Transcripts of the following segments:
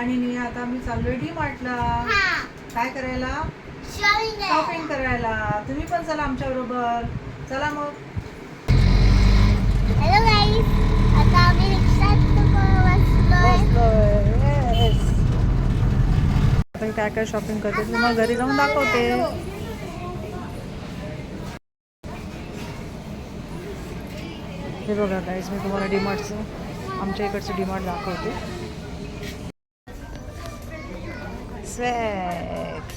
आणि निया आता आम्ही चाललोय डी-मार्टला. काय करायला? शॉपिंग करायला. तुम्ही पण चला आमच्या बरोबर. चला मग. हॅलो गाईस, आता आम्ही रिक्षात बसलोय. आता काय काय शॉपिंग करते तुम्हाला घरी जाऊन दाखवते. हे बघा गाईस, मी तुम्हाला डी-मार्टचं, आमच्या इकडचं डी-मार्ट दाखवते. स्वॅग.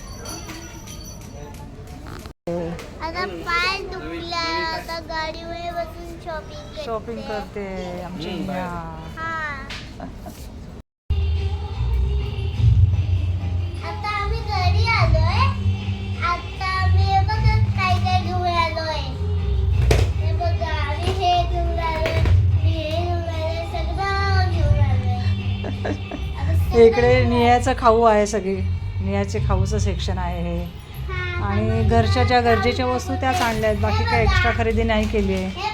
आता पाय दुखला, आता गाडीवर बसून शॉपिंग करते आमची निया. आता आम्ही घरी आलोय. आता आम्ही बघा काय काय घेऊन आलोय. हे बघा, आम्ही हे घेऊन आलोय, हे घेऊन आलोय, सगळं घेऊन आलोय. इकडे नियाचं खाऊ आहे, सगळी नियाचे खाऊचं सेक्शन आहे हे. आणि घरच्या ज्या गरजेच्या वस्तू त्याच आणल्या आहेत, बाकी काय एक्स्ट्रा खरेदी नाही केली आहे.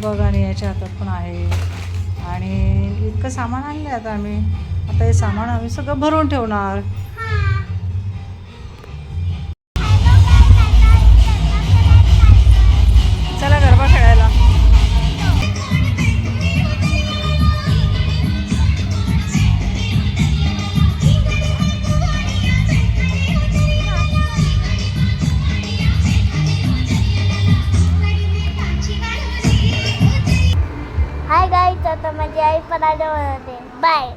बघा नियाच्या हातात पण आहे. आणि इतकं सामान आणलं आहे आता आम्ही. आता हे सामान आम्ही सगळं भरून ठेवणार. चला गरबा खेळायला. हाय गाईज, आता माझी आई पराठा बनवते. बाय.